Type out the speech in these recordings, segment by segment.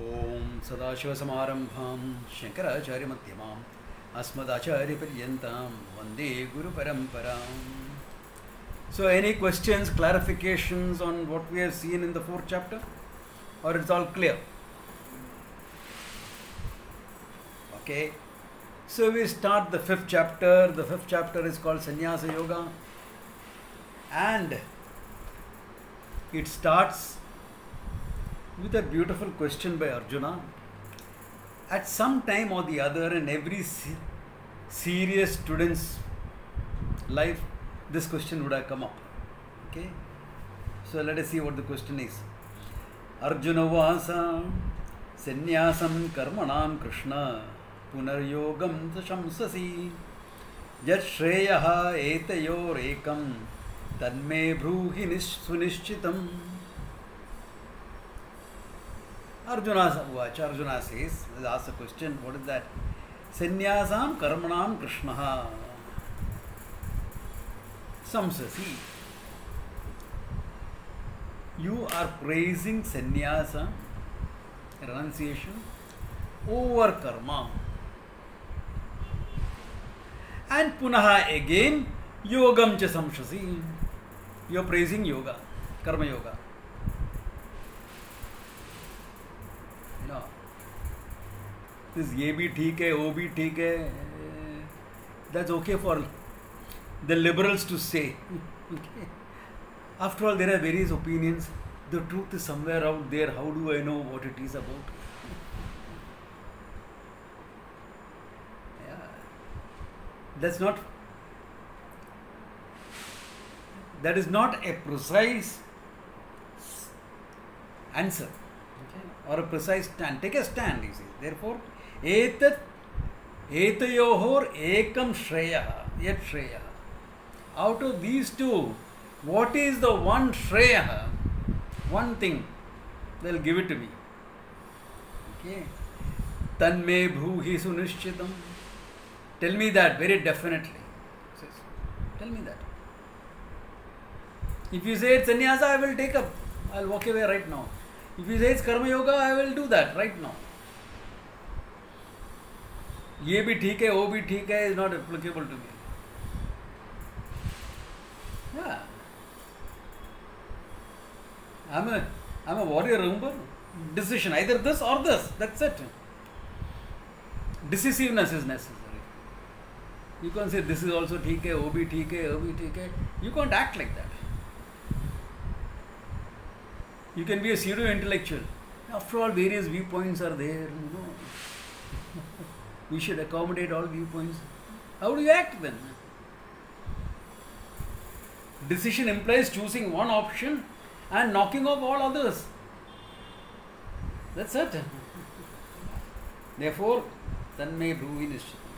ओम सदाशिवसमारंभां शंकराचार्यमध्यमाम् अस्मदाचार्यपर्यन्तां वन्दे गुरुपरम्पराम्. So any questions, clarifications on what we have seen in the fourth chapter, or it's all clear? Okay, so we start the fifth chapter. The fifth chapter is called Sannyasa Yoga, and it starts with a beautiful question by Arjuna. At some time or the other in every serious student's life, this question would have come up. Okay, so let us see what the question is. Arjuna vasa sannyasam karmanam Krishna punaryogam shamsasi yat shreyaha etayor ekam tanme bruhi sunishchitam. Arjuna says, asks a question, what is that? Sannyasam karmanam Krishna samsasi. You are praising sannyasa, renunciation, over karma. And punaha again, yogam cha samsasi. You are praising yoga, karma yoga. This ye bhi theek hai, wo bhi theek hai. That's okay for the liberals to say. Okay. After all, there are various opinions. The truth is somewhere out there. How do I know what it is about? Yeah. That is not a precise answer, okay, or a precise stand. Take a stand, he says. Therefore, etayohor ekam shreya, yet shreya. Out of these two, what is the one shreya? One thing, they'll give it to me. Okay. Tanme bhuhi sunishchitam. Tell me that very definitely. Says, tell me that. If you say it's sannyasa, I will take up. I'll walk away right now. If you say it's karma yoga, I will do that right now. ये भी ठीक है, वो भी ठीक है is not applicable to me. Yeah. I'm a warrior, remember? Decision, either this or this. That's it. Decisiveness is necessary. You can't say this is also ठीक है, वो भी ठीक है, वो भी ठीक है. You can't act like that. You can be a pseudo-intellectual. After all, various viewpoints are there, you know. We should accommodate all viewpoints. How do you act then? Decision implies choosing one option and knocking off all others. That's it. Therefore, tanme bhuvi nishchitam.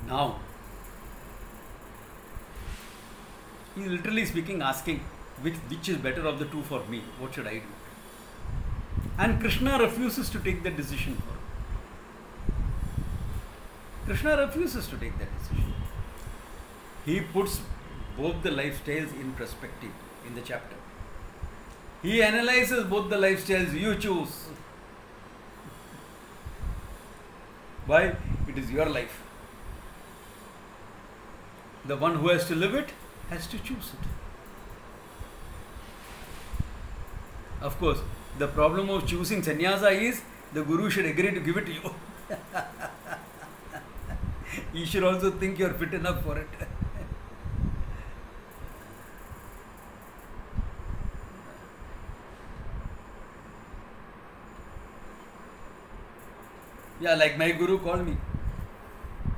Now, he is literally speaking, asking, which is better of the two for me? What should I do? And Krishna refuses to take that decision for him. Krishna refuses to take that decision. He puts both the lifestyles in perspective in the chapter. He analyzes both the lifestyles. You choose. Why? It is your life. The one who has to live it has to choose it. Of course, the problem of choosing sannyasa is the guru should agree to give it to you. You should also think you are fit enough for it. Yeah, like my guru called me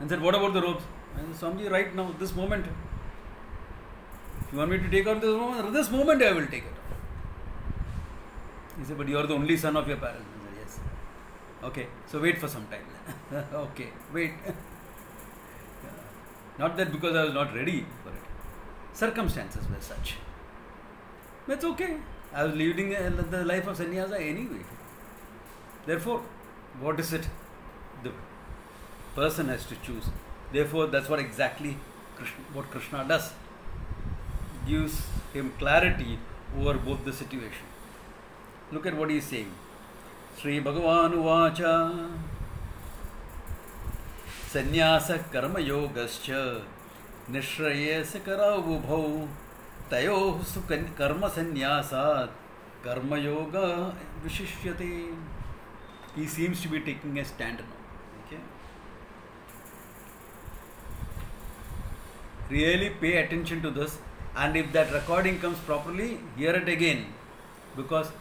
and said, what about the robes? I said, Swamiji, right now, this moment. If you want me to take out this moment I will take it. He said, but you are the only son of your parents. I said, yes. Okay, so wait for some time. Okay, wait. Not that because I was not ready for it. Circumstances were such. That's okay. I was leading the life of sannyasa anyway. Therefore, what is it? The person has to choose. Therefore, that's what exactly what Krishna does. gives him clarity over both the situation. Look at what he is saying. Sri Bhagavan Uvacha Sannyasa Karma Yogascha Nishrayesa Karavubhau Tayo Karma Sannyasat Karma Yoga Vishishyate. He seems to be taking a stand now. Okay? Really pay attention to this, and if that recording comes properly, hear it again, because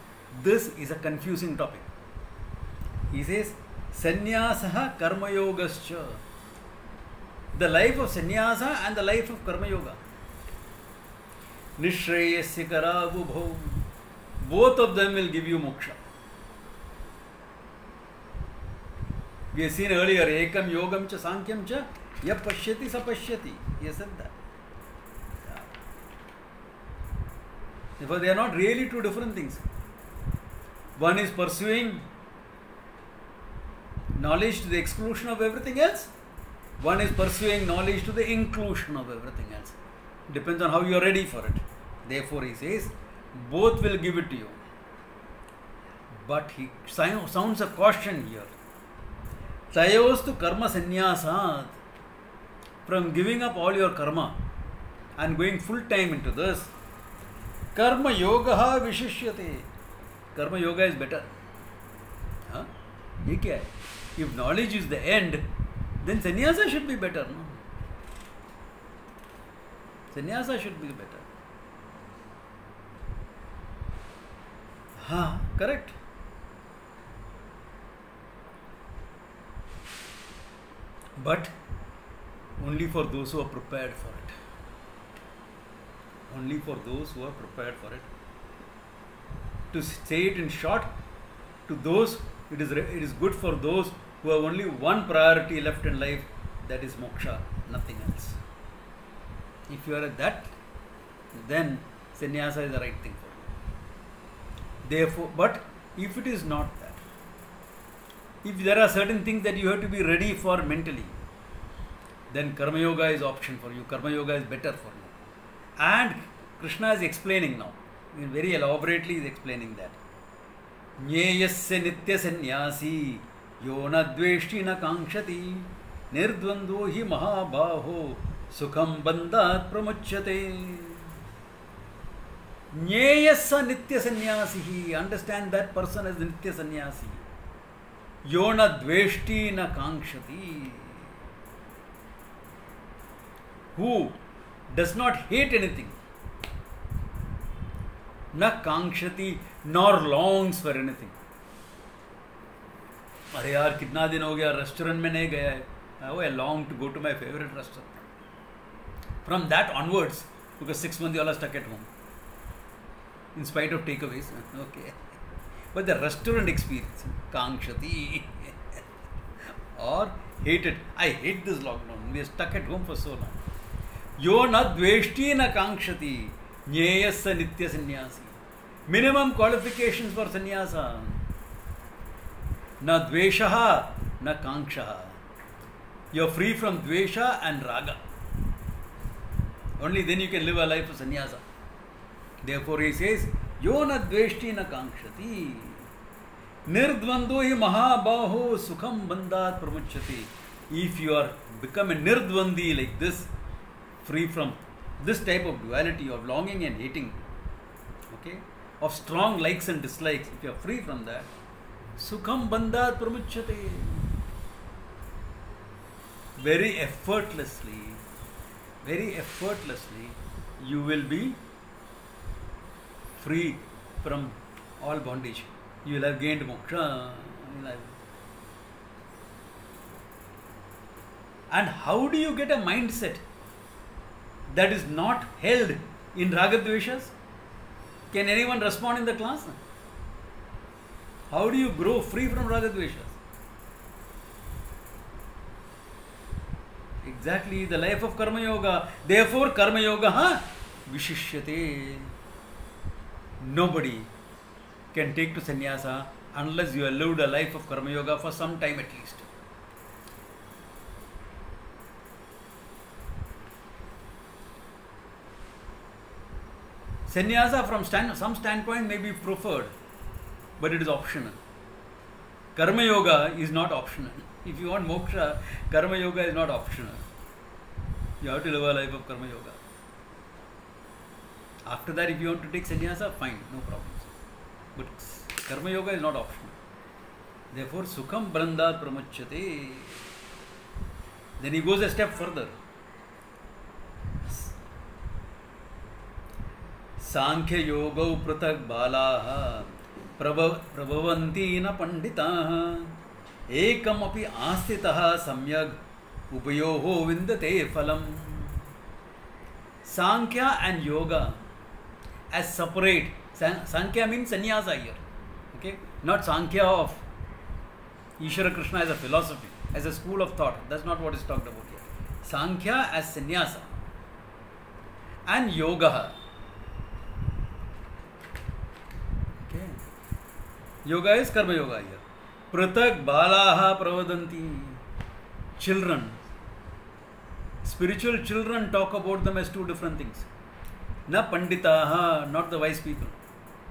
this is a confusing topic. He says, Sannyasaha Karma Yogascha. The life of sannyasa and the life of karma yoga. Nishrayasya karavubhau. Both of them will give you moksha. We have seen earlier, ekam yogam cha sankyam cha ya pashyati sa pashyati. He said that. Therefore, they are not really two different things. One is pursuing knowledge to the exclusion of everything else. One is pursuing knowledge to the inclusion of everything else. Depends on how you are ready for it. Therefore, he says, both will give it to you. But he sounds a caution here. Tayostu karma sannyasat. From giving up all your karma and going full time into this, karma yoga vishishyate. Karma yoga is better. Huh? If knowledge is the end, then sannyasa should be better. No? Sannyasa should be better. Correct. But only for those who are prepared for it. Only for those who are prepared for it. To say it in short, to those, it is good for those who have only one priority left in life, that is moksha, nothing else. If you are at that, then sannyasa is the right thing for you. Therefore, but if it is not that, if there are certain things that you have to be ready for mentally, then karma yoga is option for you. Karma yoga is better for you. And Krishna is explaining now. Very elaborately he is explaining that. Nyeyasya nitya sannyasi yona dveshti na kankshati nirdvando hi mahabhaho sukham bandhat pramuchyate. Nyeyasya nitya sannyasi. Understand that person as nitya sannyasi. Yona dveshti na kankshati. Who does not hate anything, na kankshati, nor longs for anything. अरे यार कितना दिन हो गया restaurant में नहीं गया है. Oh, I long to go to my favorite restaurant. From that onwards, because 6 months you all are stuck at home, in spite of takeaways. Okay, but the restaurant experience, kankshati, or hate it. I hate this lockdown. We are stuck at home for so long. Yo na dveshti na kankshati nyeyasya nitya sannyasi. Minimum qualifications for sannyasa. Na dveshaha na kankshaha. You are free from dvesha and raga. Only then you can live a life of sannyasa. Therefore he says, yo na dveshti na kankshati. Nirdvando hi mahabaho sukham bandhat pramuchyati. If you are become a nirdvandi like this, free from this type of duality of longing and hating, okay, of strong likes and dislikes, if you are free from that, sukham bandhat pramuchyate. Very effortlessly, you will be free from all bondage. You will have gained moksha in life. And how do you get a mindset that is not held in ragadveshas? Can anyone respond in the class? How do you grow free from ragadveshas? Exactly, the life of karma yoga. Therefore, karma yoga vishishyate. Nobody can take to sannyasa unless you have lived a life of karma yoga for some time at least. Sannyasa from some standpoint may be preferred, but it is optional. Karma yoga is not optional. If you want moksha, karma yoga is not optional. You have to live a life of karma yoga. After that, if you want to take sannyasa, fine, no problems. But karma yoga is not optional. Therefore, sukham brandat pramachyate. Then he goes a step further. Sankhya yoga pratak balaha prabhavanti na panditaha ekam api astitaha samyag upayoho vindate phalam. Sankhya and yoga as separate. Sankhya means sannyasa here. Okay? Not Sankhya of Ishvara Krishna as a philosophy, as a school of thought. That's not what is talked about here. Sankhya as sannyasa. And yoga. Okay. Yoga is karma yoga here. Pratak balaha pravadanti. Children. Spiritual children talk about them as two different things. Na panditaha, not the wise people,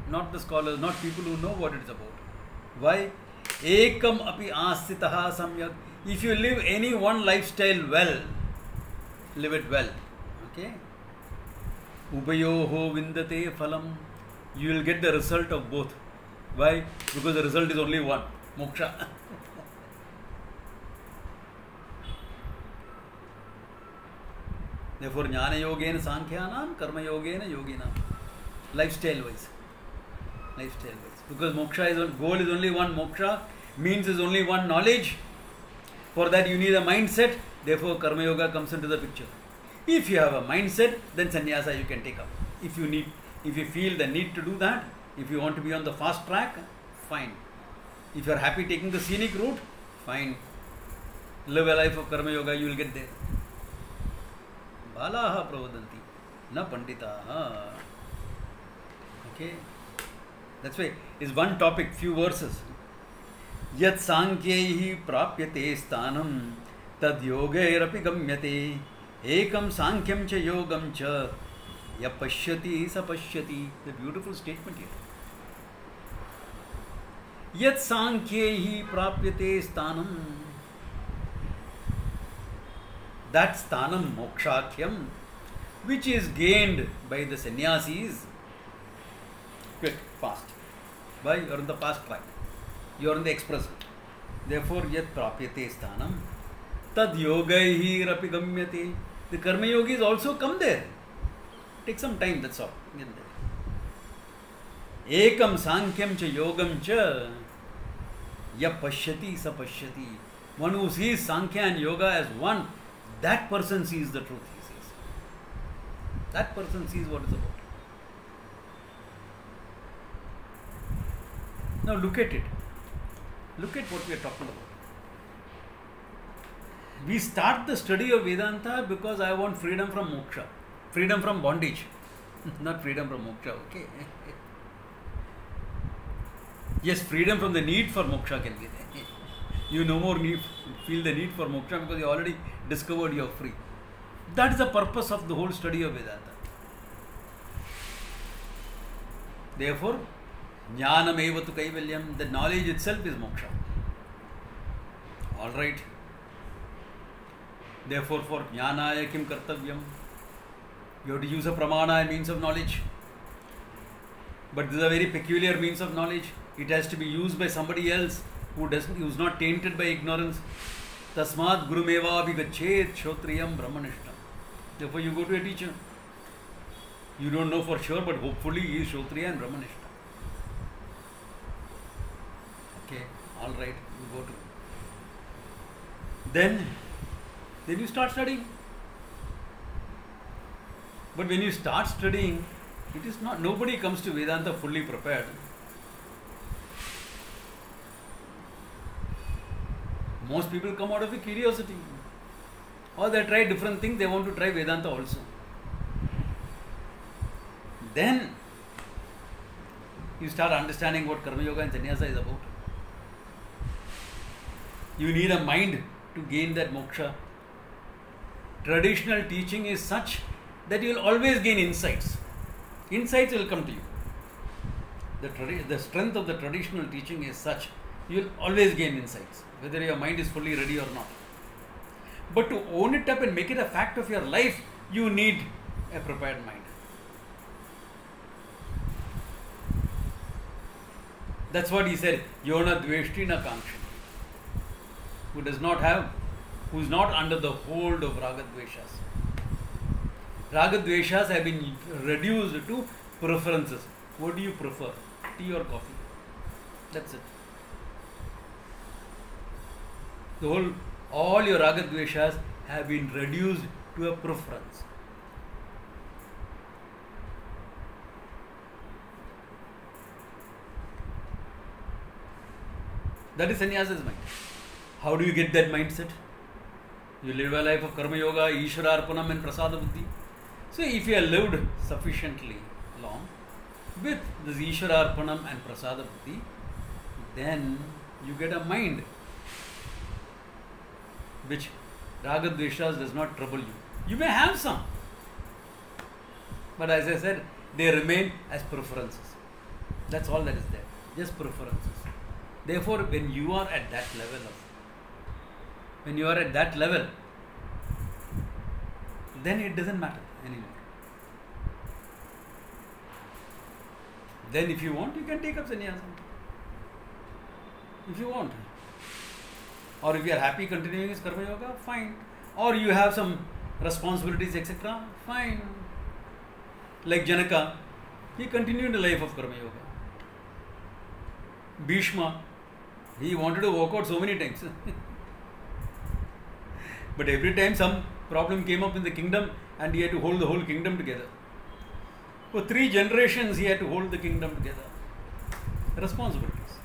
not the scholars, not people who know what it's about. Why? Ekam api astitaha samyak. If you live any one lifestyle well, live it well. Okay? Upayoho vindate phalam. You will get the result of both. Why? Because the result is only one, moksha. Therefore, jnana yogena sankhyanam, karma yogena yoginam. Lifestyle wise. Lifestyle wise. Because moksha is goal is only one, moksha means is only one, knowledge. For that you need a mindset. Therefore, karma yoga comes into the picture. If you have a mindset, then sannyasa you can take up. If you feel the need to do that, if you want to be on the fast track, fine. If you are happy taking the scenic route, fine. Live a life of karma yoga, you will get there. Balaha pravadanti, na panditaha. Okay. That's why is one topic, few verses. Yat sankhyehi prapyate sthanam tad yogairapi gamyate ekam sankhyam cha yogam cha yapashyati sapashyati. The beautiful statement here. Yat sankhyyehi prapyate sthanam. That sthanam mokshakhyam, which is gained by the sannyasis. Quick, fast. Why? You are in the fast track. You are in the express. Therefore, yat prapyate sthanam tad yogaihi rapi gamyate. The karma yogis also come there. Take some time, that's all. Get there. Ekam sankhyam cha yogam cha yapashyati sapashyati. One who sees sankhya and yoga as one, that person sees the truth, he says. That person sees what it's about. Now look at it. Look at what we are talking about. We start the study of Vedanta because I want freedom from moksha. Freedom from bondage. Not freedom from moksha, okay? Yes, freedom from the need for moksha can be there. You no more feel the need for moksha because you already discovered you are free. That is the purpose of the whole study of Vedanta. Therefore, jnanam eva tu kaivalyam, the knowledge itself is moksha. Alright. Therefore, for jnanaya kim kartavyam, you have to use a pramana, a means of knowledge. But this is a very peculiar means of knowledge. It has to be used by somebody else who is not tainted by ignorance. Tasmat gurumeva abhigachet shotriyam brahmanishtam. Therefore, you go to a teacher. You don't know for sure, but hopefully he is shotriya and brahmanishtam. Okay, all right, you go to. Then you start studying. But when you start studying, it is not, nobody comes to Vedanta fully prepared. Most people come out of a curiosity. Or they try different things, they want to try Vedanta also. Then you start understanding what Karma Yoga and Sannyasa is about. You need a mind to gain that moksha. Traditional teaching is such that you will always gain insights. Insights will come to you. The strength of the traditional teaching is such, you will always gain insights, whether your mind is fully ready or not. But to own it up and make it a fact of your life, you need a prepared mind. That's what he said, Yona Dveshti na Kankshi. Who is not under the hold of Ragadveshas. Ragadveshas have been reduced to preferences. What do you prefer? Tea or coffee? That's it. All your Ragadveshas have been reduced to a preference. That is sannyasa's mind. How do you get that mindset? You live a life of karma yoga, Ishvara Arpanam and Prasada Buddhi. So if you have lived sufficiently long with this Ishvara Arpanam and Prasada Buddhi, then you get a mind which Ragadveshas does not trouble you. You may have some, but as I said, they remain as preferences. That's all that is there, just preferences. Therefore, when you are at that level, then it doesn't matter anymore. Then if you want, you can take up sannyasa. If you want. Or if you are happy continuing his karma yoga, fine. Or you have some responsibilities, etc., fine. Like Janaka, he continued the life of karma yoga. Bhishma, he wanted to walk out so many times. But every time some problem came up in the kingdom and he had to hold the whole kingdom together. For 3 generations he had to hold the kingdom together. Responsibilities.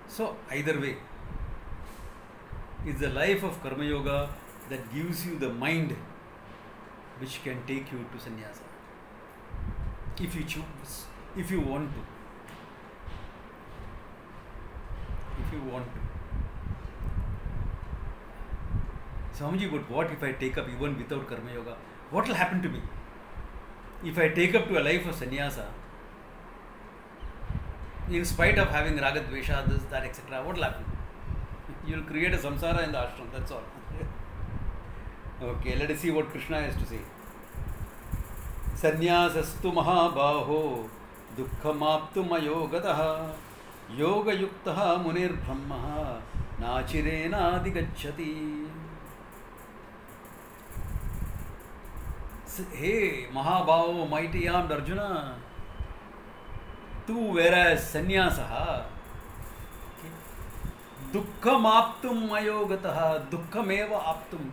So either way, it's the life of karma yoga that gives you the mind which can take you to sannyasa. If you choose, if you want to. If you want to. Swamiji, but what if I take up even without karma yoga? What will happen to me? If I take up to a life of sannyasa, in spite of having ragadvesha, this, that, etc., what will happen? You will create a samsara in the ashram, that's all. Okay, let us see what Krishna has to say. Sannyasastu mahabaho dukkhamaptu mayogataha yoga yuktaha munir brahmaha nachirena adigacchati. Hey, Mahabhavo, mighty armed Arjuna, tu whereas sannyasaha, dukkam aptum mayogataha, dukkhameva aptum,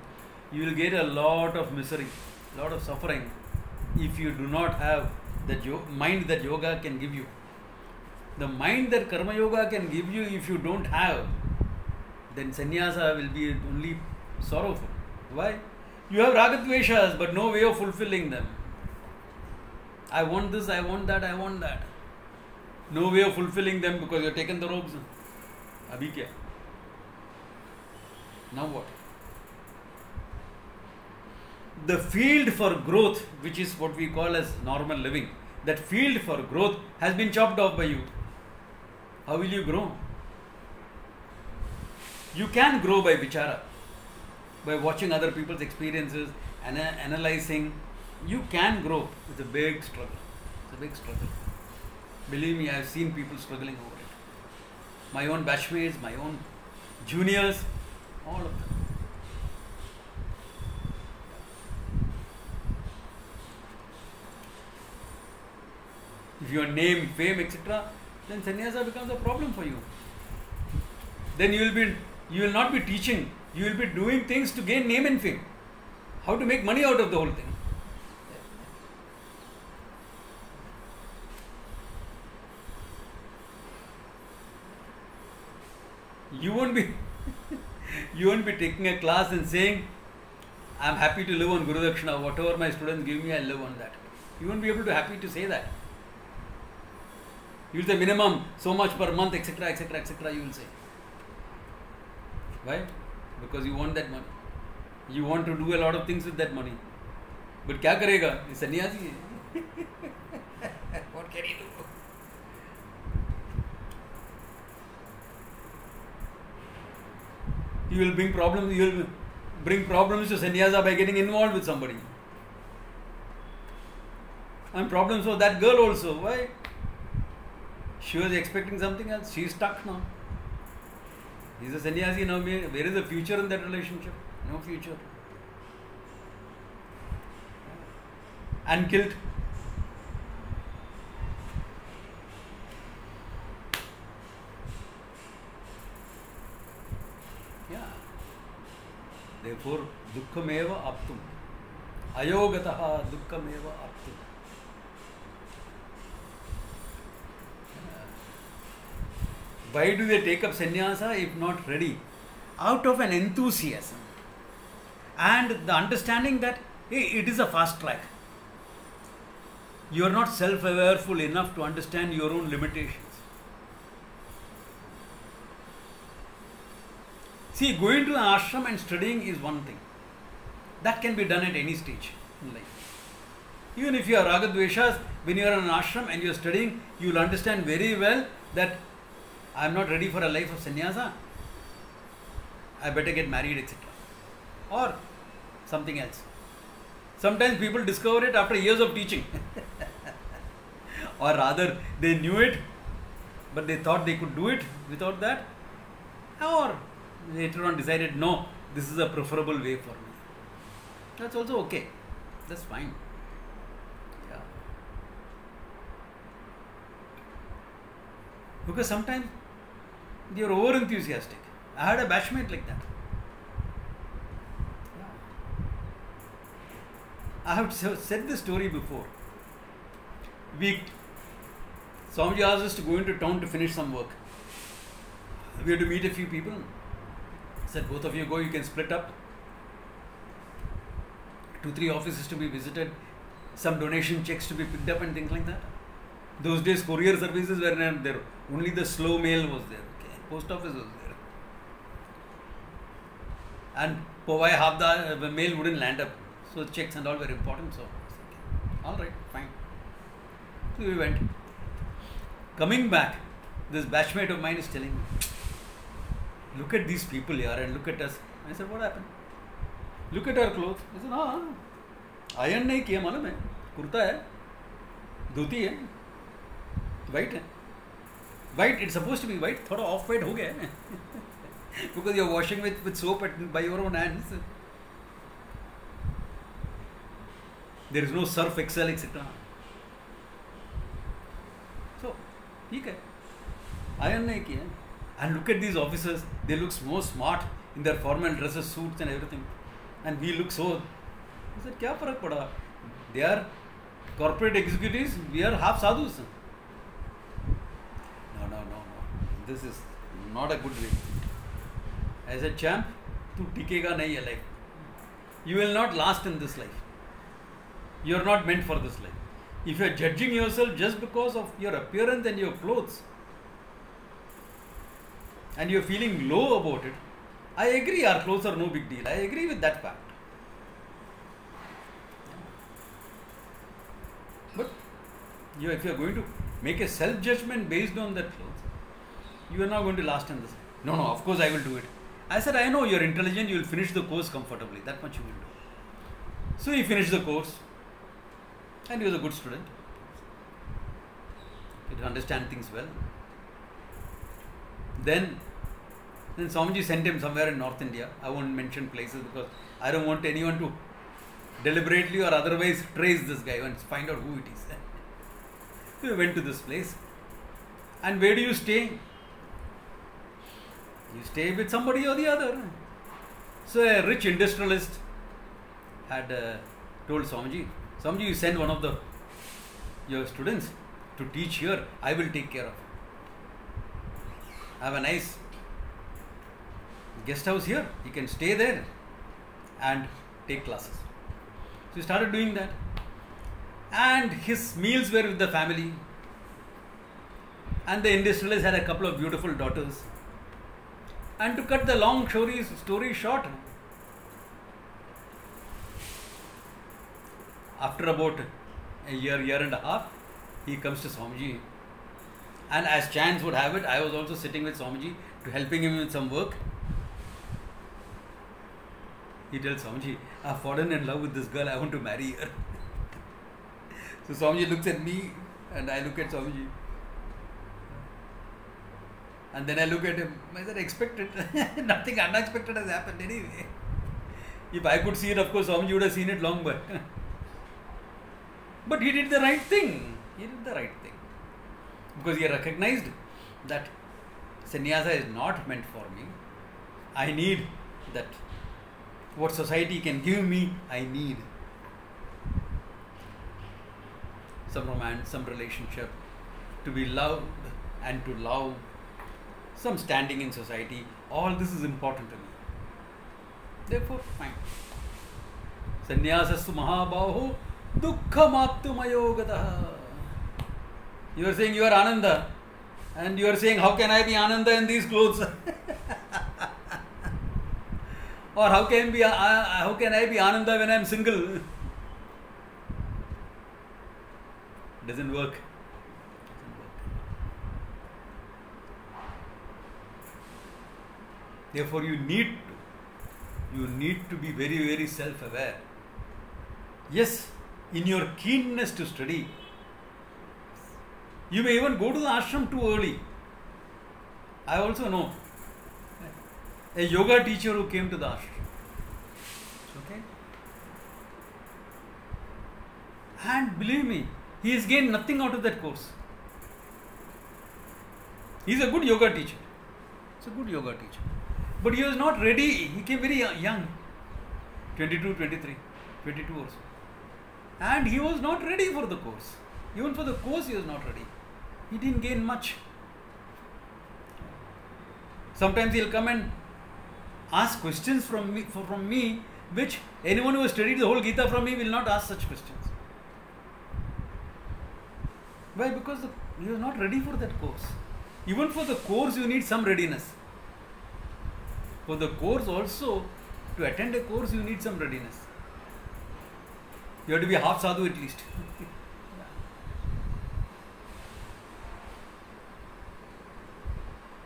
you will get a lot of misery, lot of suffering if you do not have the mind that yoga can give you. The mind that karma yoga can give you, if you don't have, then sannyasa will be only sorrowful. Why? You have ragadveshas, but no way of fulfilling them. I want this, I want that, I want that. No way of fulfilling them because you have taken the robes. Abhi kya? Now what? The field for growth, which is what we call as normal living, that field for growth has been chopped off by you. How will you grow? You can grow by vichara, by watching other people's experiences and analyzing. You can grow. It's a big struggle. It's a big struggle. Believe me, I have seen people struggling over it. My own batchmates, my own juniors, all of them. If your name, fame, etc., then sannyasa becomes a problem for you. Then you will not be teaching. You will be doing things to gain name and fame. How to make money out of the whole thing. You won't be taking a class and saying, I am happy to live on Guru Dakshina. Whatever my students give me, I live on that. You won't be able to happy to say that. You will say minimum so much per month, etc., etc., etc. You will say. Why? Because you want that money. You want to do a lot of things with that money. But क्या करेगा? ये सन्यासी है. What can he do? You will bring problems. You will bring problems to sannyasa by getting involved with somebody. And problems for that girl also. Why? She was expecting something else. She is stuck now. He's a sannyasi now. Where is the future in that relationship? No future. And guilt. Yeah. Therefore, dukkhameva aptum. Ayogataha dukkhameva aptum. Why do they take up sannyasa if not ready? Out of an enthusiasm and the understanding that hey, it is a fast track. You are not self-awareful enough to understand your own limitations. See, going to an ashram and studying is one thing. That can be done at any stage in life. Even if you are ragadveshas, when you are in an ashram and you are studying, you will understand very well that I am not ready for a life of sannyasa. I better get married, etc. Or something else. Sometimes people discover it after years of teaching. Or rather, they knew it, but they thought they could do it without that. Or later on decided, no, this is a preferable way for me. That's also okay. That's fine. Yeah. Because sometimes they are over enthusiastic. I had a batchmate like that. I have said this story before. Swamiji asked us to go into town to finish some work. We had to meet a few people. He said, both of you go, you can split up. 2-3 offices to be visited, some donation checks to be picked up and things like that. Those days courier services were not there. Only the slow mail was there. Okay. Post office was there. And Powai half the mail wouldn't land up. So checks and all were important. So, okay. All right, fine. So we went. Coming back, this batchmate of mine is telling me, look at these people here and look at us. I said, what happened? Look at our clothes. I said, हाँ, iron नहीं किया मालूम है, कुर्ता है, धोती है, white है. White, it's supposed to be white, थोड़ा off white हो गया है. Because you're washing with soap by your own hands. There is no surf excel, etc. So, ठीक है, iron नहीं किया. And look at these officers, they look more smart in their formal dresses, suits and everything. And we look so. I said, क्या फर्क पड़ा? They are corporate executives, we are half sadhus. No. This is not a good way. As a champ, तू टिकेगा नहीं है life. You will not last in this life. You are not meant for this life. If you are judging yourself just because of your appearance and your clothes, and you are feeling low about it, I agree our clothes are no big deal. I agree with that fact. But if you are going to make a self-judgment based on that clothes, you are not going to last in this. No, of course I will do it. I said, I know you are intelligent, you will finish the course comfortably. That much you will do. So he finished the course and he was a good student. He could understand things well. Then Swamiji sent him somewhere in North India. I won't mention places because I don't want anyone to deliberately or otherwise trace this guy and find out who it is. So we went to this place. And where do you stay? You stay with somebody or the other. So a rich industrialist had told Swamiji, you send one of your students to teach here. I will take care of it. I have a nice guest house here. He can stay there and take classes. So he started doing that. And his meals were with the family. And the industrialist had a couple of beautiful daughters. And to cut the long story short, after about a year and a half, he comes to Swamiji. And as chance would have it, I was also sitting with Swamiji to helping him with some work. He tells Swamiji, I've fallen in love with this girl, I want to marry her. So Swamiji looks at me and I look at Swamiji. And then I look at him. I said, expected. Nothing unexpected has happened anyway. If I could see it, of course, Swamiji would have seen it long back. But he did the right thing. He did the right thing. Because he recognized that sannyasa is not meant for me. I need that. What society can give me, I need. Some romance, some relationship, to be loved and to love, some standing in society, all this is important to me. Therefore, fine. Sannyasastu mahabaho dukkhamaptum ayogataha. You are saying you are Ananda, and you are saying, how can I be Ananda in these clothes? Or how can I be Ananda when I am single? Doesn't work. Therefore, you need to be very, very self-aware. Yes, in your keenness to study, you may even go to the ashram too early. I also know a yoga teacher who came to the ashram. Okay? And believe me, he has gained nothing out of that course. He is a good yoga teacher. It's a good yoga teacher. But he was not ready. He came very young. 22, 23, 22 or so. And he was not ready for the course. Even for the course he was not ready. He didn't gain much. Sometimes he'll come and ask questions from me, which anyone who has studied the whole Gita from me will not ask such questions. Why? Because he was not ready for that course. Even for the course you need some readiness. For the course also, to attend a course you need some readiness. You have to be a half sadhu at least.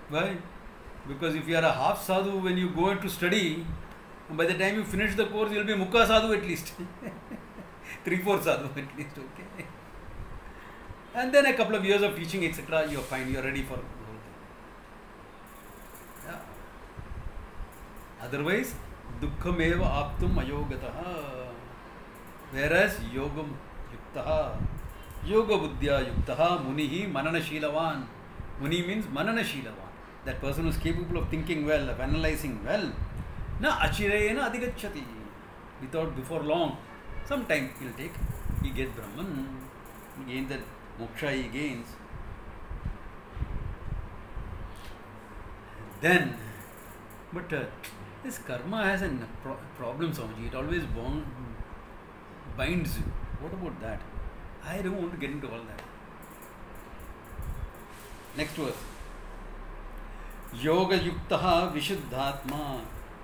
Why? Because if you are a half sadhu when you go into study, by the time you finish the course you will be mukha sadhu at least. 3/4 sadhu at least, okay. And then a couple of years of teaching, etc., you are fine, you are ready for the whole thing. Yeah. Otherwise, dukkhameva aptum ayogataha. Whereas yogam yuktaha, yoga buddhya yuktaha, munihi manana shilavan. Muni means manana shilavan. That person who is capable of thinking well, of analyzing well. Na achirena adhigacchati. Without, before long, some time he will take, he gets Brahman, he gains that moksha he gains. Then, but this karma has a problem, Swamiji. It always binds you. What about that? I don't want to get into all that. Next verse. Yoga yuktaha vishuddhatma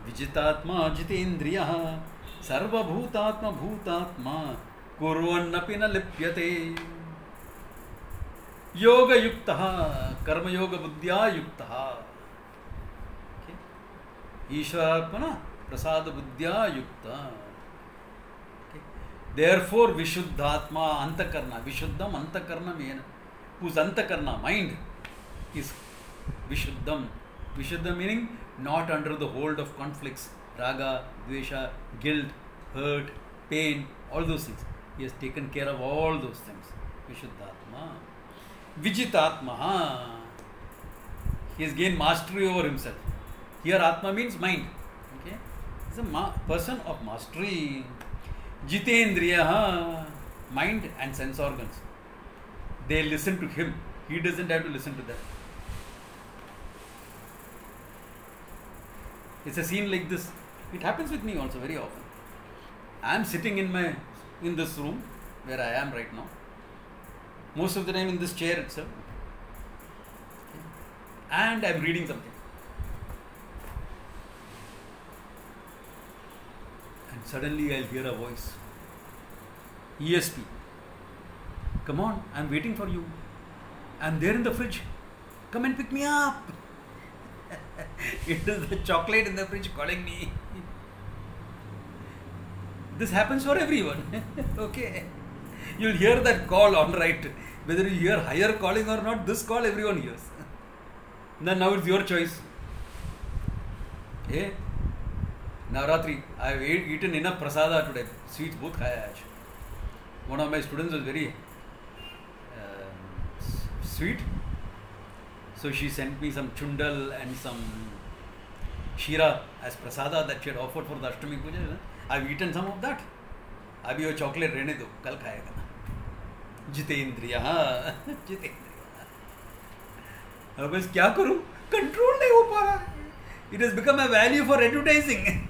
vijitatma jitendriyaha sarva bhutatma bhutatma kurvannapi na lipyate. Yoga yuktaha karma yoga buddhya yuktaha. Ishwararpana prasada buddhya yukta. Okay. Therefore vishuddhatma antakarna, vishuddham antakarna mena, whose antakarna, mind, is vishuddham. Vishuddham meaning not under the hold of conflicts, raga, dvesha, guilt, hurt, pain, all those things. He has taken care of all those things. Vishuddhatma. Vijitatma. He has gained mastery over himself. Here Atma means mind. Okay? He is a person of mastery. Jitendriya, mind and sense organs. They listen to him. He doesn't have to listen to them. It's a scene like this. It happens with me also very often. I am sitting in this room where I am right now. Most of the time in this chair itself. Okay. And I am reading something. Suddenly I'll hear a voice. ESP. Come on, I'm waiting for you. I'm there in the fridge. Come and pick me up. It is the chocolate in the fridge calling me. This happens for everyone. Okay. You'll hear that call, all right. Whether you hear higher calling or not, this call everyone hears. Then now it's your choice. Hey, Navratri, I've eaten enough prasada today. Sweets both khaya aaj. One of my students was very sweet. So she sent me some chundal and some shira as prasada that she had offered for the Ashtami Puja. I've eaten some of that. Abhi wo chocolate rehne do, kal khayega. Jitendriya, Jitendriya. अब बस क्या करूं? Control नहीं हो पा रहा. It has become a value for advertising.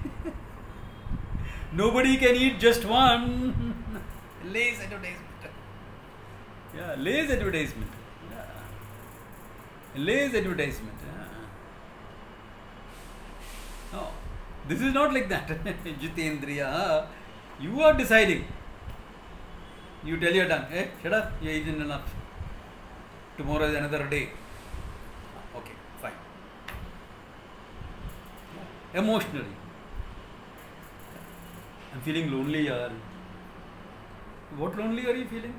Nobody can eat just one. Lay's advertisement. Yeah, Lay's advertisement. Yeah. Lay's advertisement. Yeah. No, this is not like that. Jitendriya, you are deciding. You tell your tongue, hey, shut up, you eaten enough. Tomorrow is another day. Okay, fine. Emotionally. I'm feeling lonely, yaar. What lonely are you feeling?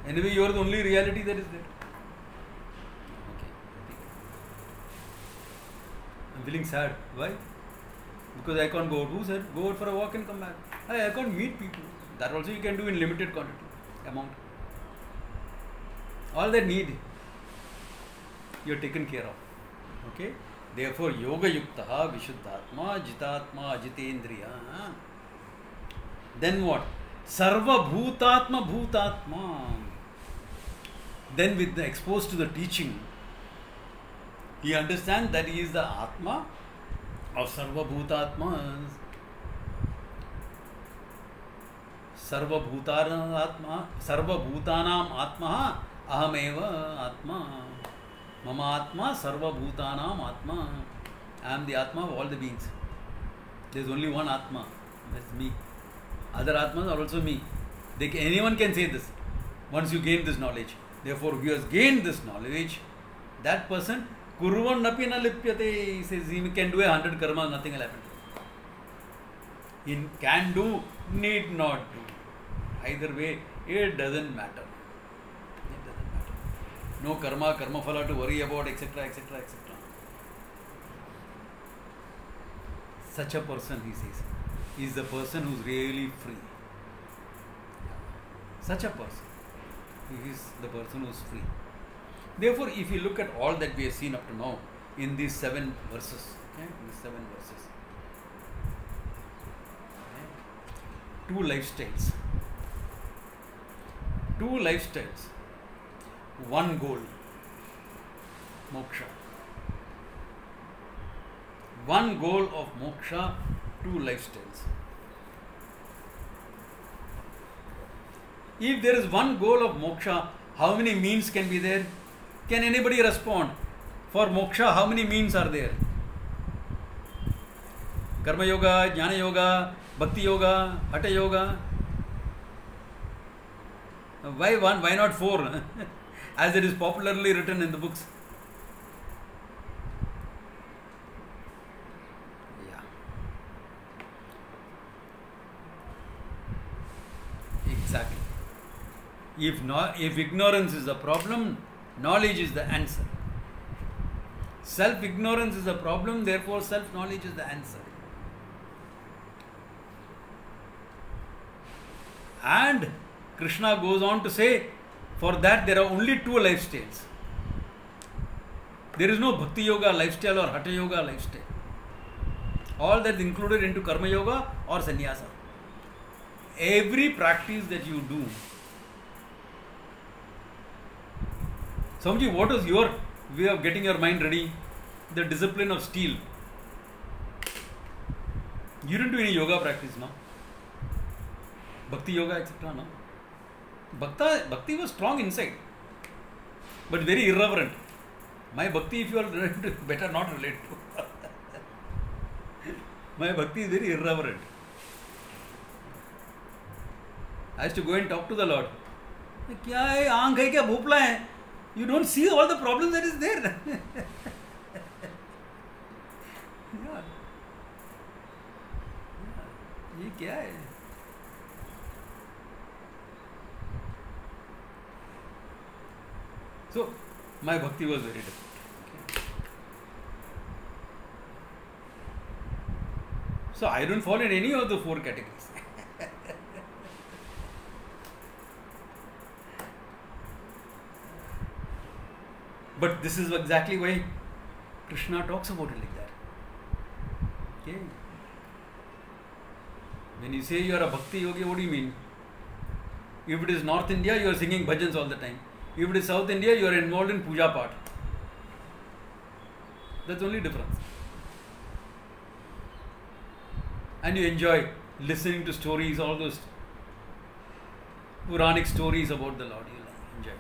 Anyway, you are the only reality that is there. Okay. I'm feeling sad. Why? Because I can't go out. Who said? Go out for a walk and come back. I can't meet people. That also you can do in limited quantity, amount. All that need, you are taken care of. Okay? Therefore, yoga yuktaha vishuddhatma jitatma jitendriya. Then what? Sarva bhutatma bhutatma. Then with the exposed to the teaching, he understands that he is the Atma of Sarva Bhutatmas. Sarva Bhutanam Atma Ahameva Atma. Mama Atma Sarva Bhutanam Atma. I am the Atma of all the beings. There is only one Atma. That's me. Other Atmas are also me. Anyone can say this once you gain this knowledge. Therefore, who has gained this knowledge, that person, Kurvan napi na lipyate, he says he can do 100 karmas, nothing will happen. He can do, need not do. Either way, it doesn't matter. It doesn't matter. No karma phala to worry about, etc., etc., etc. Such a person, he says, is the person who is really free. Such a person. He is the person who is free. Therefore, if you look at all that we have seen up to now in these 7 verses, okay, these 7 verses, okay, 2 lifestyles. 2 lifestyles. 1 goal, moksha. 1 goal of moksha, 2 lifestyles. If there is 1 goal of moksha, how many means can be there? Can anybody respond? For moksha, how many means are there? Karma yoga, jnana yoga, bhakti yoga, hatha yoga. Why 1? Why not 4? As it is popularly written in the books. Yeah. Exactly. If ignorance is the problem, knowledge is the answer. Self-ignorance is the problem, therefore self-knowledge is the answer. And Krishna goes on to say, for that there are only 2 lifestyles. There is no bhakti yoga lifestyle or hatha yoga lifestyle. All that is included into karma yoga or sannyasa. Every practice that you do. Swamiji, what is your way of getting your mind ready? The discipline of steel. You didn't do any yoga practice, no? Bhakti yoga, etc., no? Bhakti was strong inside, but very irreverent. My bhakti, if you are better not relate to. My bhakti is very irreverent. I used to go and talk to the Lord. क्या है, आंख है क्या, भोपला है? You don't see all the problems that is there. Yeah. ये क्या है? So my bhakti was very different. So I don't fall in any of the four categories. But this is exactly why Krishna talks about it like that. Okay. When you say you are a bhakti yogi, what do you mean? If it is North India, you are singing bhajans all the time. If it is South India, you are involved in puja part. That's the only difference. And you enjoy listening to stories, all those Puranic stories about the Lord. You enjoy it.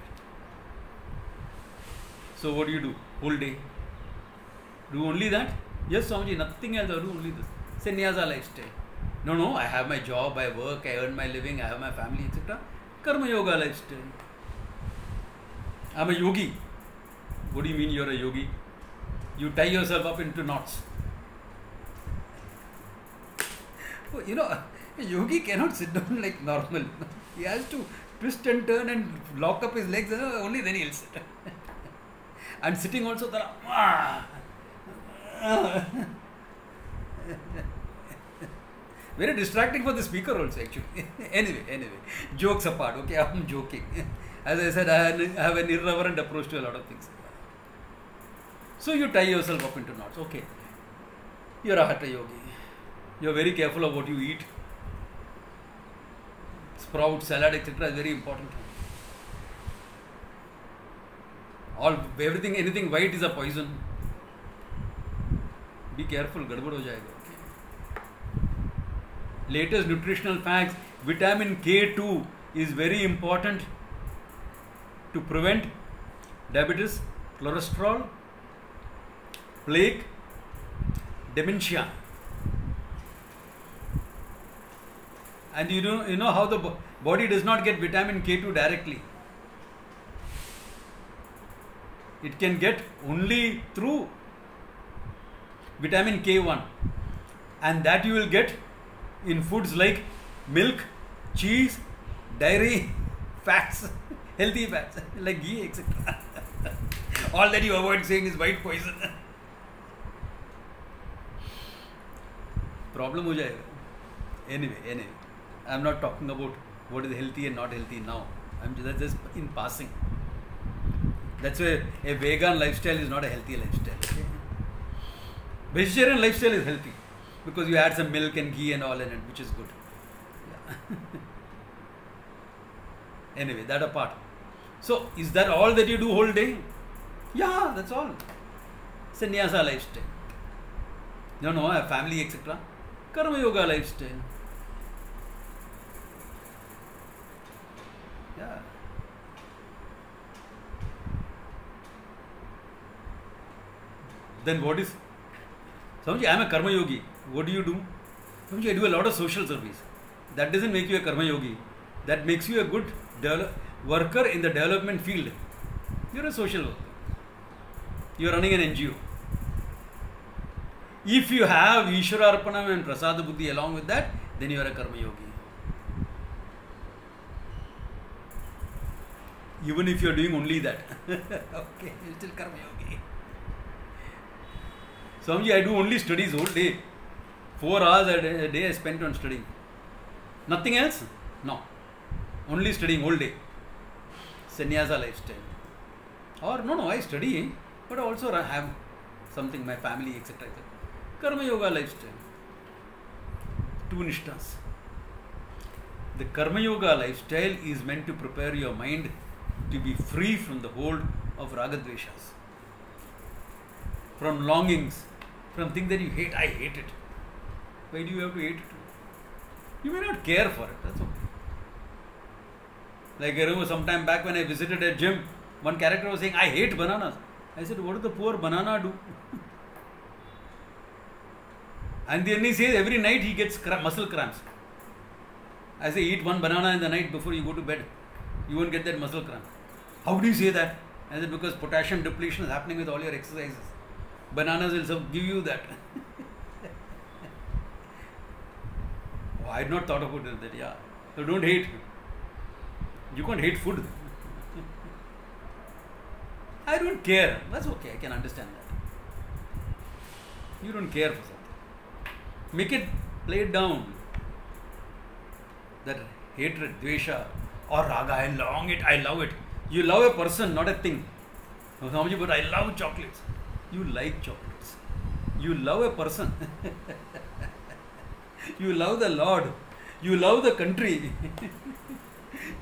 So what do? Whole day? Do only that? Yes, Swamiji, nothing else. I do only this. Sannyasa lifestyle. No, I have my job, I work, I earn my living, I have my family, etc. Karma yoga lifestyle. I'm a yogi. What do you mean you're a yogi? You tie yourself up into knots. You know, a yogi cannot sit down like normal. He has to twist and turn and lock up his legs, only then he'll sit. And sitting also, very distracting for the speaker also actually. Anyway, jokes apart, okay, I'm joking. As I said, I have an irreverent approach to a lot of things. So you tie yourself up into knots, okay. You're a hatha yogi. You're very careful of what you eat. Sprout, salad, etc. is very important. Anything white is a poison. Be careful, gadbad ho jayega. Latest nutritional facts, vitamin K2 is very important to prevent diabetes, cholesterol, plaque, dementia. And you know how the body does not get vitamin K2 directly. It can get only through vitamin K1, and that you will get in foods like milk, cheese, dairy, fats, healthy fats like ghee, etc. All that you avoid saying is white poison. Problem ho jayega. Anyway, I am not talking about what is healthy and not healthy now. That's just in passing. That's why a vegan lifestyle is not a healthy lifestyle. Okay? Vegetarian lifestyle is healthy because you add some milk and ghee and all in it, which is good. Yeah. Anyway, that apart. So, is that all that you do whole day? Yeah, that's all. Sannyasa lifestyle. No, I have family, etc. Karma yoga lifestyle. Yeah. Then what is? Swamiji, I am a karma yogi. What do you do? Swamiji, I do a lot of social service. That doesn't make you a karma yogi. That makes you a good worker in the development field. You're a social worker. You're running an NGO. If you have Ishvara Arpanam and Prasada Buddhi along with that, then you are a karma yogi. Even if you are doing only that. Okay, you're still karma yogi. Swamiji, I do only studies whole day. 4 hours a day I spent on studying. Nothing else? No. Only studying whole day. Sannyasa lifestyle. Or no, I study, but also I have something, my family, etc. Karma yoga lifestyle. 2 nishtas. The karma yoga lifestyle is meant to prepare your mind to be free from the hold of ragadveshas, from longings, from things that you hate. I hate it. Why do you have to hate it? You may not care for it. That's okay. Like I remember some time back when I visited a gym, one character was saying, I hate bananas. I said, what does the poor banana do? And then he says every night he gets muscle cramps. I say eat one banana in the night before you go to bed. You won't get that muscle cramp. How do you say that? I said, because potassium depletion is happening with all your exercises. Bananas will give you that. Oh, I had not thought about that. Yeah. So don't hate. You can't hate food. I don't care. That's okay. I can understand that. You don't care for something. Make it, play it down. That hatred, dvesha or raga, I long it, I love it. You love a person, not a thing. But I love chocolates. You like chocolates. You love a person. You love the Lord. You love the country.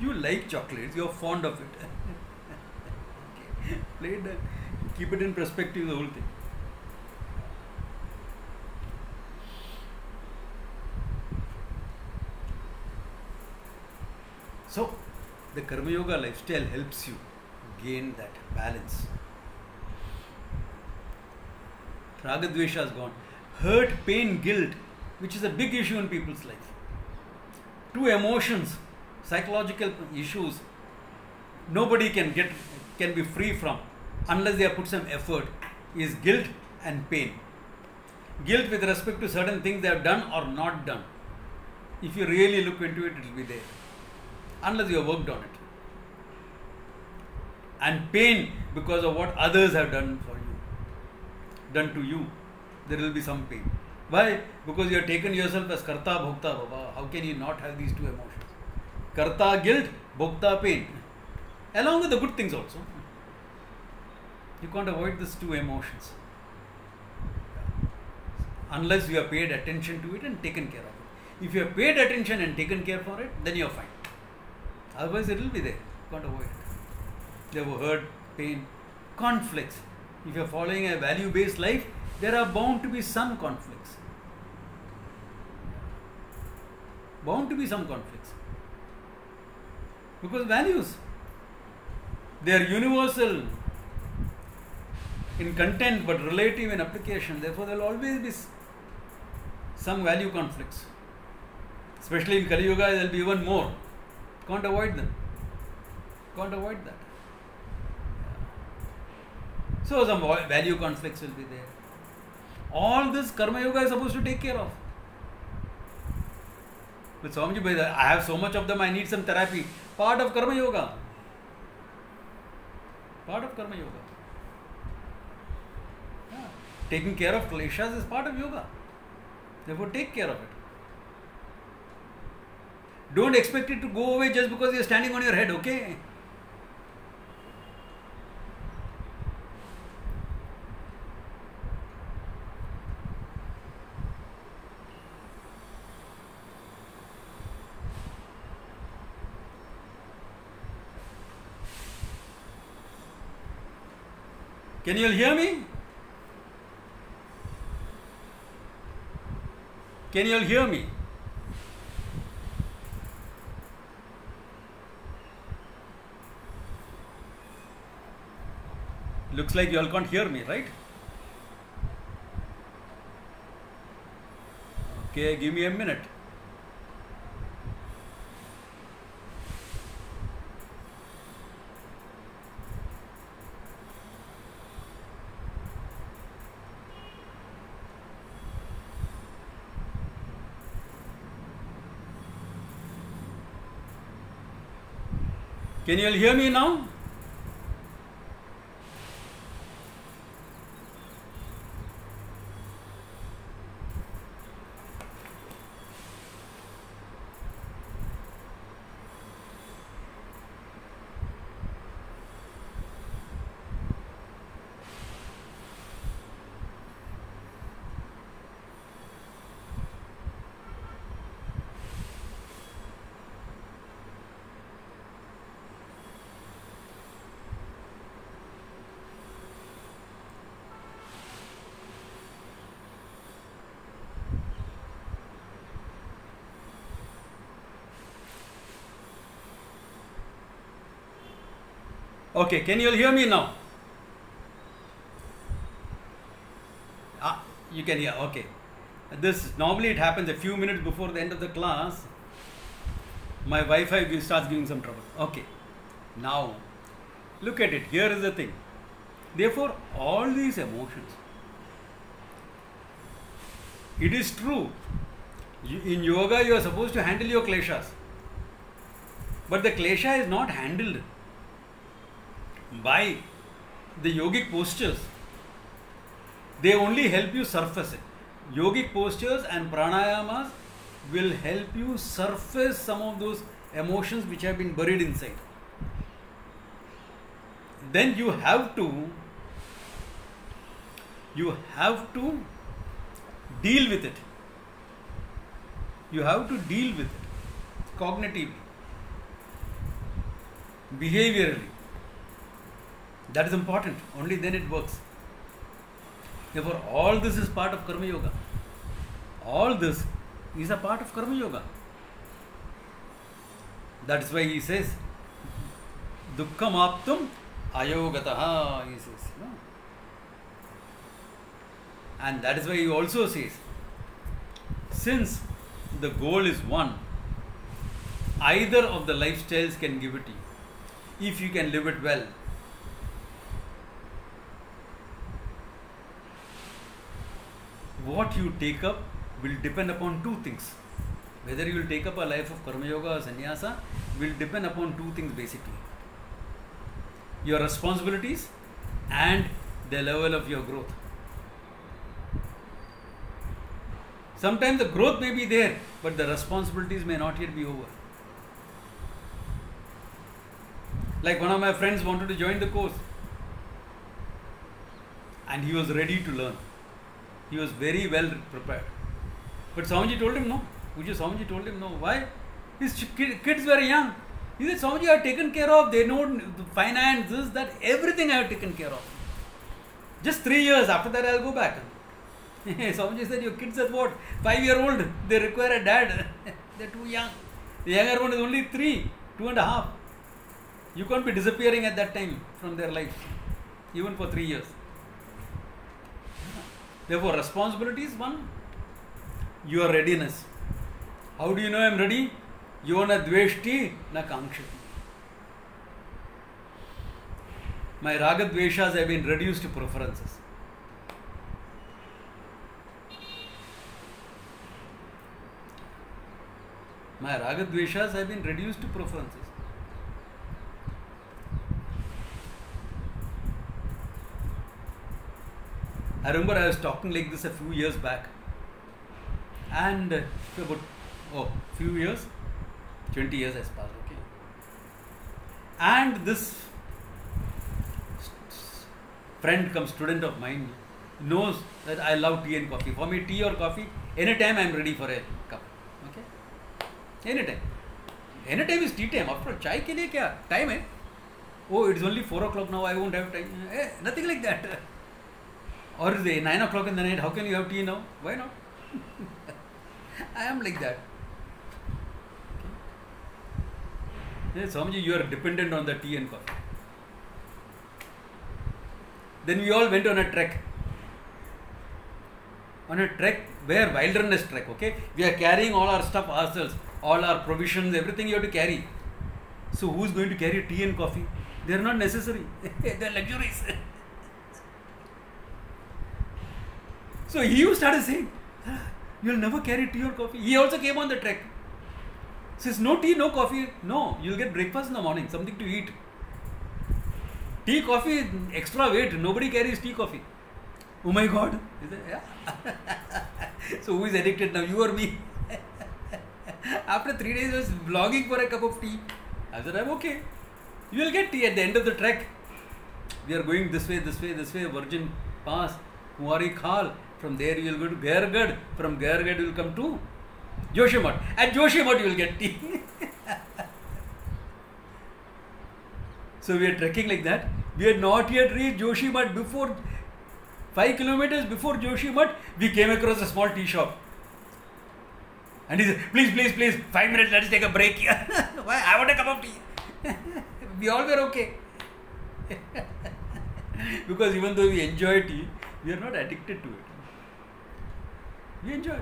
You like chocolates. You are fond of it. Okay. Play it down. Keep it in perspective, the whole thing. So, the Karma Yoga lifestyle helps you gain that balance. Raga Dvesha is gone. Hurt, pain, guilt, which is a big issue in people's life. Two emotions, psychological issues, nobody can be free from unless they have put some effort, is guilt and pain. Guilt with respect to certain things they have done or not done. If you really look into it, it will be there. Unless you have worked on it. And pain because of what others have done for you, done to you, there will be some pain. Why? Because you have taken yourself as Karta, Bhokta, Baba. How can you not have these two emotions? Karta, guilt, Bhokta, pain. Along with the good things also. You can't avoid these two emotions. Unless you have paid attention to it and taken care of it. If you have paid attention and taken care for it, then you are fine. Otherwise, it will be there. You can't avoid it. There were hurt, pain, conflicts. If you are following a value-based life, there are bound to be some conflicts. Bound to be some conflicts. Because values, they are universal in content but relative in application. Therefore, there will always be some value conflicts. Especially in Kali Yuga, there will be even more. Can't avoid them. Can't avoid that. So some value conflicts will be there. All this Karma Yoga is supposed to take care of. But Swamiji Bhai, I have so much of them, I need some therapy. Part of Karma Yoga. Part of Karma Yoga. Yeah. Taking care of kleshas is part of yoga. Therefore, take care of it. Don't expect it to go away just because you are standing on your head, okay? Can you all hear me? Can you all hear me? Looks like you all can't hear me, right? Okay, give me a minute. Can you all hear me now? Okay, can you all hear me now? You can hear, okay. This normally it happens a few minutes before the end of the class. My Wi-Fi starts giving some trouble. Okay. Now, look at it. Here is the thing. Therefore, all these emotions, it is true. In yoga, you are supposed to handle your kleshas. But the klesha is not handled by the yogic postures. They only help you surface it. Yogic postures and pranayamas will help you surface some of those emotions which have been buried inside. Then you have to deal with it. You have to deal with it cognitively, behaviorally. That is important. Only then it works. Therefore, all this is part of Karma Yoga. All this is a part of Karma Yoga. That is why he says, Dukkham aptum ayogataha, he says. No? And that is why he also says, since the goal is one, either of the lifestyles can give it to you, if you can live it well. What you take up will depend upon two things. Whether you will take up a life of Karma Yoga or Sannyasa will depend upon two things basically. Your responsibilities and the level of your growth. Sometimes the growth may be there, but the responsibilities may not yet be over. Like one of my friends wanted to join the course and he was ready to learn. He was very well prepared. But Swamiji told him no. Puja Swamiji told him no. Why? His kids were young. He said, Swamiji, I have taken care of. They know the finance, this, that, everything I have taken care of. Just 3 years. After that, I will go back. Swamiji said, your kids are what? 5-year-old. They require a dad. They are too young. The younger one is only 3, 2.5. You can't be disappearing at that time from their life, even for 3 years. Therefore, responsibility is one. Your readiness. How do you know I am ready? Yona dveshti na kankshati. My raga dveshas have been reduced to preferences. My raga dveshas have been reduced to preferences. I remember I was talking like this a few years back, and about few years, 20 years has passed, okay. And this friend come student of mine knows that I love tea and coffee. For me, tea or coffee, anytime I am ready for a cup, okay. Anytime. Anytime is tea time. After chai ke liye kya time hai? Oh, it is only 4 o'clock now. I won't have time. Nothing like that. Or is it 9 o'clock in the night? How can you have tea now? Why not? I am like that. Okay. Swamiji, you are dependent on the tea and coffee. Then we all went on a trek. On a trek, where wilderness trek, okay? We are carrying all our stuff ourselves, all our provisions, everything you have to carry. So who is going to carry tea and coffee? They are not necessary. They are luxuries. So he started saying, you will never carry tea or coffee. He also came on the trek. Says, no tea, no coffee. No, you will get breakfast in the morning, something to eat. Tea, coffee, extra weight. Nobody carries tea, coffee. Oh my God. He said, yeah. So who is addicted now, you or me? After 3 days, I was vlogging for a cup of tea. I said, I'm okay. You will get tea at the end of the trek. We are going this way, Virgin Pass, Muari Khal. From there you will go to Gairgad. From Gairgad you will come to Joshimath. At Joshimath you will get tea. So we are trekking like that. We had not yet reached Joshimath. Before 5 kilometers before Joshimath, we came across a small tea shop. And he said, please, 5 minutes, let's take a break here. Why? I want a cup of tea. We all were okay. Because even though we enjoy tea, we are not addicted to it. We enjoy.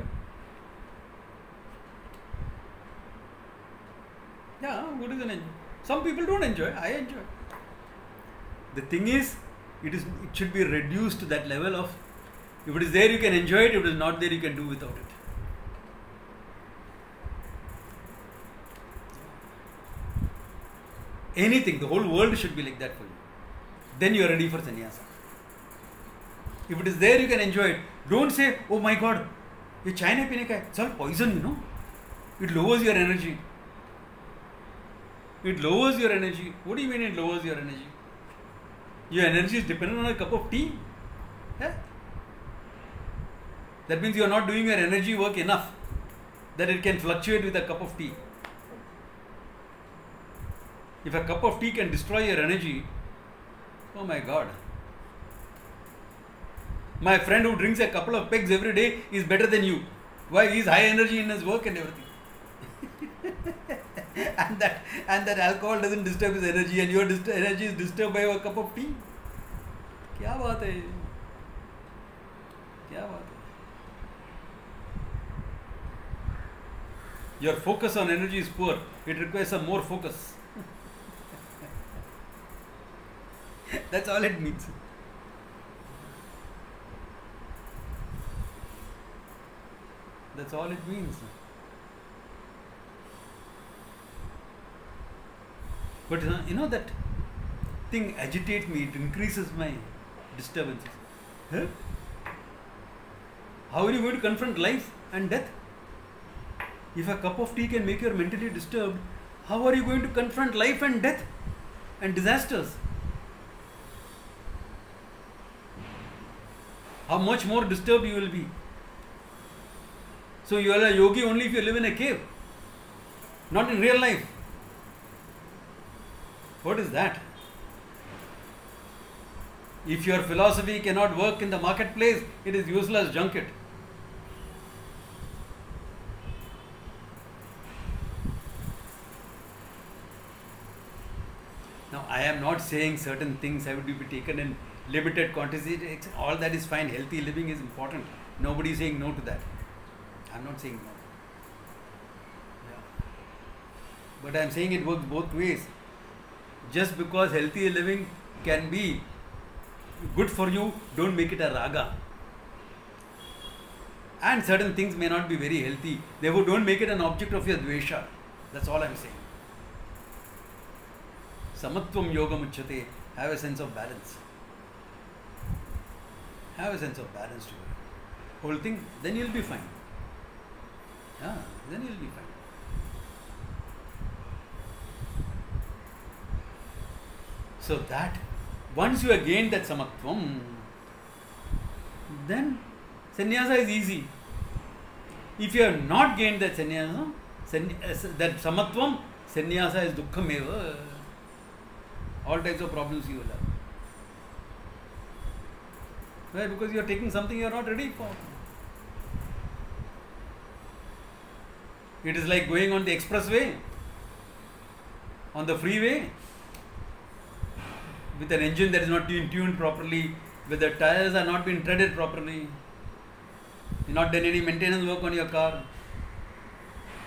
Yeah, what is an enjoy? Some people don't enjoy. I enjoy. The thing is, it should be reduced to that level of, if it is there you can enjoy it, if it is not there you can do without it. Anything, the whole world should be like that for you. Then you are ready for sannyasa. If it is there you can enjoy it. Don't say, oh my God, ये चाय नहीं पीने का है, it's all poison, you know. It lowers your energy. It lowers your energy. What do you mean it lowers your energy? Your energy is dependent on a cup of tea. Yeah? That means you are not doing your energy work enough that it can fluctuate with a cup of tea. If a cup of tea can destroy your energy, oh my God. My friend who drinks a couple of pegs every day is better than you. Why? He is high energy in his work and everything. and that alcohol doesn't disturb his energy, and your energy is disturbed by a cup of tea. क्या बात है? क्या बात है? Your focus on energy is poor. It requires some more focus. That's all it means. That's all it means. But you know, that thing agitates me, it increases my disturbances. Huh? How are you going to confront life and death? If a cup of tea can make you mentally disturbed, how are you going to confront life and death and disasters? How much more disturbed you will be. So you are a yogi only if you live in a cave, not in real life. What is that? If your philosophy cannot work in the marketplace, it is useless junket. Now, I am not saying certain things have to be taken in limited quantity. All that is fine. Healthy living is important. Nobody is saying no to that. I am not saying no. Yeah. But I am saying it works both ways. Just because healthy living can be good for you, don't make it a raga. And certain things may not be very healthy. Therefore, don't make it an object of your dvesha. That's all I am saying. Samatvam yoga muchyate. Have a sense of balance. Have a sense of balance to it. Whole thing, then you'll be fine. Yeah, then you'll be fine. So that, once you have gained that samatvam, then sannyasa is easy. If you have not gained that sannyasa, that samatvam, sannyasa is dukkham eva. All types of problems you will have. Why? Because you are taking something you are not ready for. It is like going on the expressway, on the freeway, with an engine that is not tuned properly, with the tires are not being treaded properly. You not done any maintenance work on your car.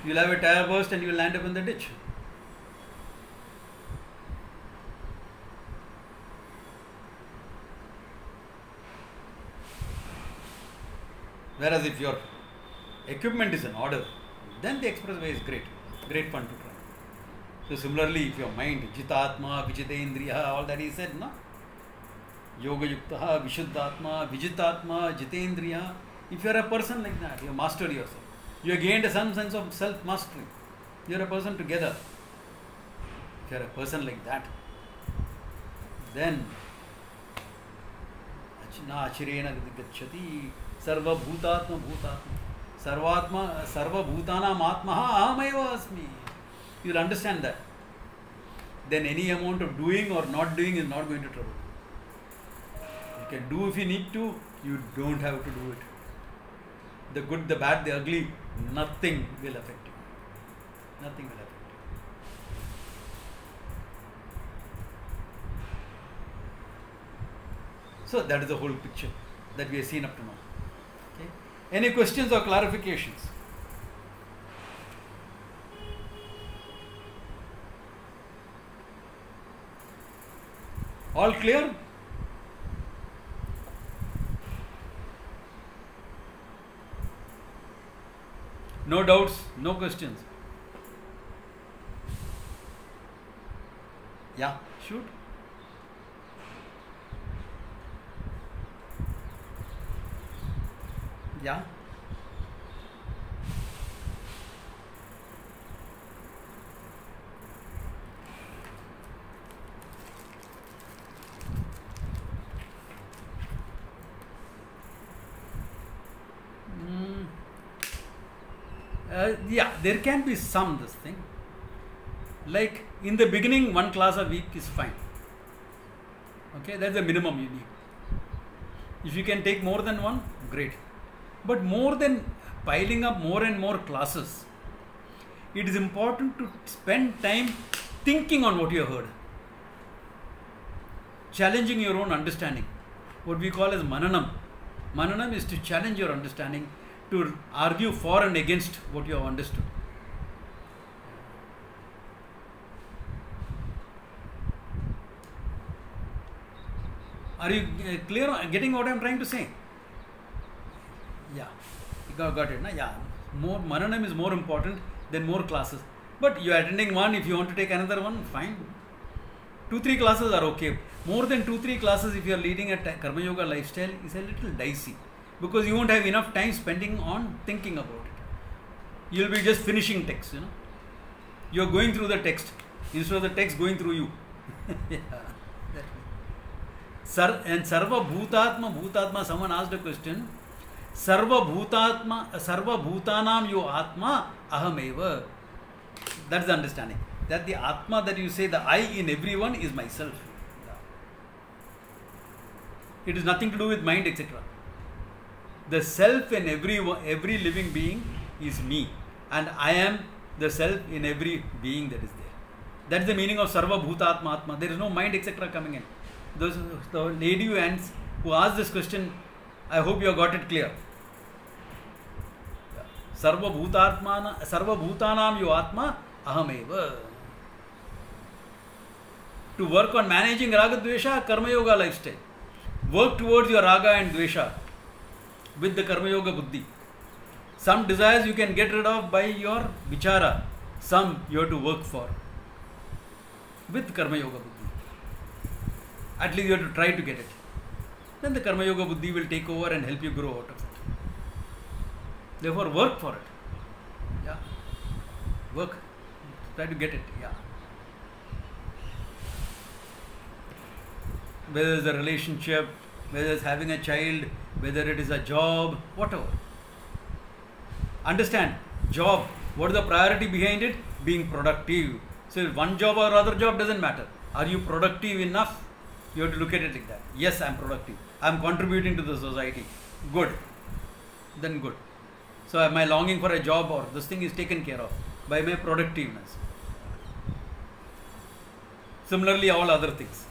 You will have a tire burst and you will land up in the ditch. Whereas if your equipment is in order, then the expressway is great fun to try. So similarly, if your mind, jitatma, vijitendriya, all that he said, no? Yoga yuktaha, vishuddhatma, vijitatma, jitendriya. If you are a person like that, you have mastered yourself. You have gained some sense of self-mastery. You are a person together. If you are a person like that, then na achirena gacchati sarva bhutatma bhutatma sarvatma sarva bhutanam atmaha ahameva asmi. You will understand that. Then any amount of doing or not doing is not going to trouble you. You can do if you need to, you don't have to do it. The good, the bad, the ugly, nothing will affect you. Nothing will affect you. So that is the whole picture that we have seen up to now. Okay? Any questions or clarifications? All clear? No doubts, no questions. Yeah, shoot. Yeah. Yeah, there can be some this thing. Like in the beginning, one class a week is fine. Okay, that's the minimum you need. If you can take more than one, great. But more than piling up more and more classes, it is important to spend time thinking on what you have heard, challenging your own understanding. What we call as mananam. Mananam is to challenge your understanding, to argue for and against what you have understood. Are you clear on getting what I am trying to say? Yeah, you got it. Na? Yeah, more mananam is more important than more classes. But you are attending one, if you want to take another one, fine. 2-3 classes are okay. More than 2-3 classes, if you are leading a Karma Yoga lifestyle, is a little dicey, because you won't have enough time spending on thinking about it. You will be just finishing text, you know. You are going through the text instead of the text going through you. Yeah, that way. And Sarva Bhutatma, someone asked a question. Sarva Bhutanam yo Atma Ahameva. That's the understanding. That the Atma that you say, the I in everyone is myself. It is nothing to do with mind, etc. The self in every living being is me, and I am the self in every being that is there. That is the meaning of Sarva Bhutatma Atma. There is no mind, etc. coming in. The lady who asked this question, I hope you have got it clear. Sarva Bhutanam yo Atma Ahameva. To work on managing Raga Dvesha, Karma Yoga lifestyle. Work towards your Raga and Dvesha with the Karma Yoga Buddhi. Some desires you can get rid of by your Vichara. Some you have to work for with Karma Yoga Buddhi. At least you have to try to get it. Then the Karma Yoga Buddhi will take over and help you grow out of it. Therefore, work for it. Yeah. Work. Try to get it. Yeah. Whether it's a relationship, whether it's having a child, whether it is a job, whatever. Understand, job, what is the priority behind it? Being productive. So one job or other job doesn't matter. Are you productive enough? You have to look at it like that. Yes, I am productive. I am contributing to the society. Good. Then good. So am I longing for a job, or this thing is taken care of by my productiveness? Similarly, all other things.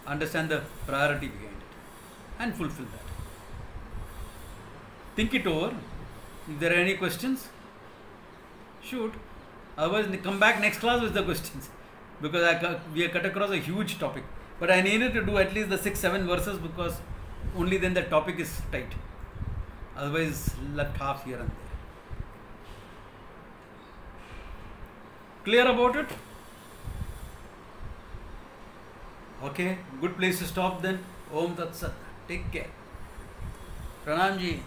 Understand the priority behind it and fulfill that. Think it over. If there are any questions, shoot. Otherwise, come back next class with the questions, because we have cut across a huge topic. But I needed to do at least the 6-7 verses, because only then the topic is tight. Otherwise, left half here and there. Clear about it? Okay, good place to stop then. Om Tat Sat. Take care. Pranam ji.